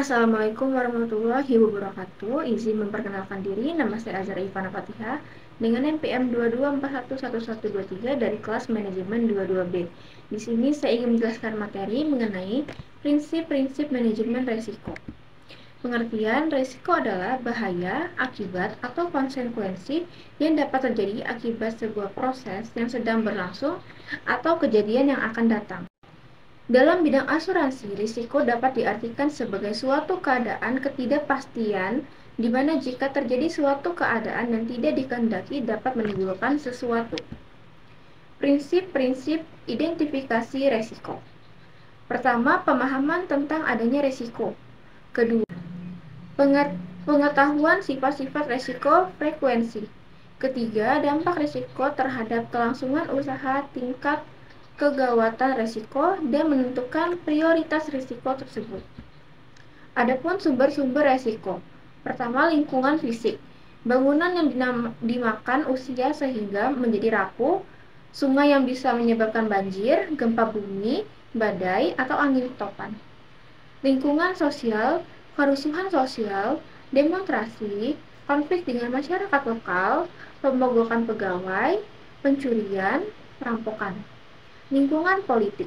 Assalamualaikum warahmatullahi wabarakatuh. Izin memperkenalkan diri, nama saya Azhar Ivana Fatihah dengan NPM 22411123 dari kelas manajemen 22B. Di sini saya ingin menjelaskan materi mengenai prinsip-prinsip manajemen risiko. Pengertian risiko adalah bahaya, akibat, atau konsekuensi yang dapat terjadi akibat sebuah proses yang sedang berlangsung atau kejadian yang akan datang. Dalam bidang asuransi, risiko dapat diartikan sebagai suatu keadaan ketidakpastian di mana jika terjadi suatu keadaan yang tidak dikehendaki dapat menimbulkan sesuatu. Prinsip-prinsip identifikasi risiko. Pertama, pemahaman tentang adanya risiko. Kedua, pengetahuan sifat-sifat risiko frekuensi. Ketiga, dampak risiko terhadap kelangsungan usaha, tingkat kegawatan risiko, dan menentukan prioritas risiko tersebut. Adapun sumber-sumber risiko. Pertama, lingkungan fisik. Bangunan yang dimakan usia sehingga menjadi rapuh, sungai yang bisa menyebabkan banjir, gempa bumi, badai, atau angin topan. Lingkungan sosial, kerusuhan sosial, demonstrasi, konflik dengan masyarakat lokal, pemogokan pegawai, pencurian, perampokan. Lingkungan politik,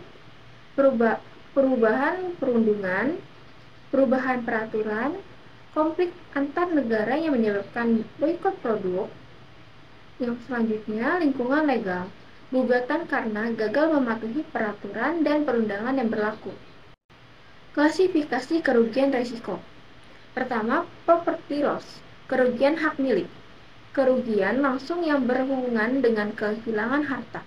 perubahan perundungan, perubahan peraturan, konflik antar negara yang menyebabkan boikot produk. Yang selanjutnya, lingkungan legal, gugatan karena gagal mematuhi peraturan dan perundangan yang berlaku. Klasifikasi kerugian risiko. Pertama, property loss, kerugian hak milik. Kerugian langsung yang berhubungan dengan kehilangan harta.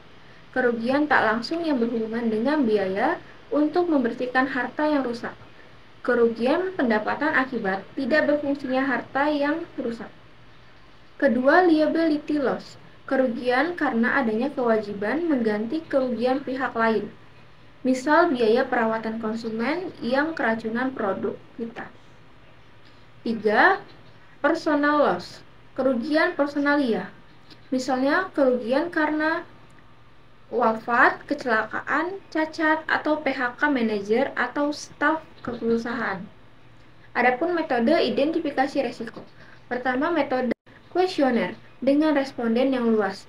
Kerugian tak langsung yang berhubungan dengan biaya untuk membersihkan harta yang rusak. Kerugian pendapatan akibat tidak berfungsinya harta yang rusak. Kedua, liability loss, kerugian karena adanya kewajiban mengganti kerugian pihak lain. Misal biaya perawatan konsumen yang keracunan produk kita. 3. Personal loss, kerugian personalia. Misalnya kerugian karena wafat, kecelakaan, cacat, atau PHK manajer atau staf perusahaan. Adapun metode identifikasi risiko. Pertama, metode kuesioner dengan responden yang luas.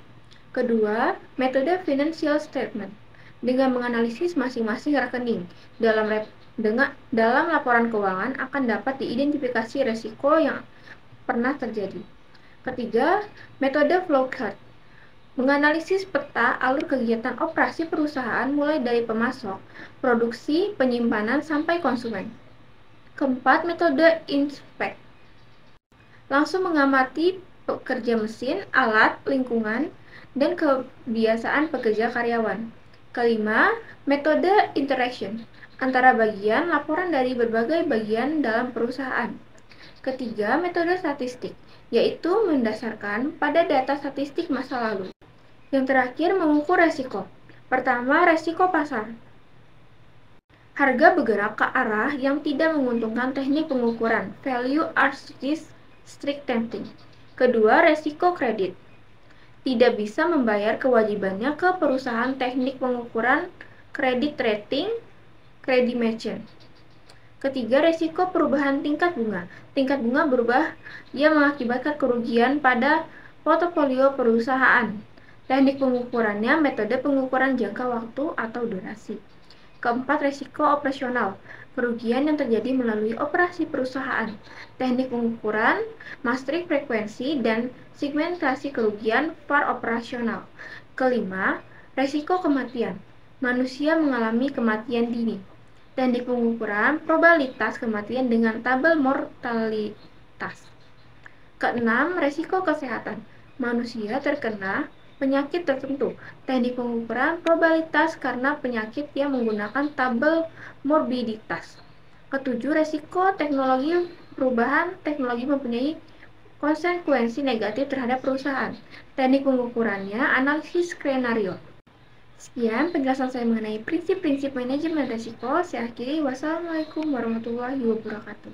Kedua, metode financial statement dengan menganalisis masing-masing rekening. Dalam laporan keuangan akan dapat diidentifikasi risiko yang pernah terjadi. Ketiga, metode flowchart menganalisis peta alur kegiatan operasi perusahaan mulai dari pemasok, produksi, penyimpanan, sampai konsumen. Keempat, metode inspect. Langsung mengamati pekerja mesin, alat, lingkungan, dan kebiasaan pekerja karyawan. Kelima, metode interaction antara bagian laporan dari berbagai bagian dalam perusahaan. Ketiga, metode statistik, yaitu mendasarkan pada data statistik masa lalu. Yang terakhir, mengukur resiko. Pertama, resiko pasar. Harga bergerak ke arah yang tidak menguntungkan teknik pengukuran, value risk strict testing. Kedua, resiko kredit. Tidak bisa membayar kewajibannya ke perusahaan teknik pengukuran kredit rating, credit matching. Ketiga, resiko perubahan tingkat bunga. Tingkat bunga berubah yang mengakibatkan kerugian pada portofolio perusahaan. Teknik pengukurannya metode pengukuran jangka waktu atau durasi. Keempat, resiko operasional, kerugian yang terjadi melalui operasi perusahaan. Teknik pengukuran, matrik frekuensi, dan segmentasi kerugian per operasional. Kelima, resiko kematian, manusia mengalami kematian dini. Teknik pengukuran probabilitas kematian dengan tabel mortalitas. Keenam, resiko kesehatan, manusia terkena penyakit tertentu. Teknik pengukuran probabilitas karena penyakit yang menggunakan tabel morbiditas. Ketujuh, resiko teknologi, perubahan teknologi mempunyai konsekuensi negatif terhadap perusahaan. Teknik pengukurannya analisis skenario. Sekian penjelasan saya mengenai prinsip-prinsip manajemen risiko. Saya akhiri. Wassalamualaikum warahmatullahi wabarakatuh.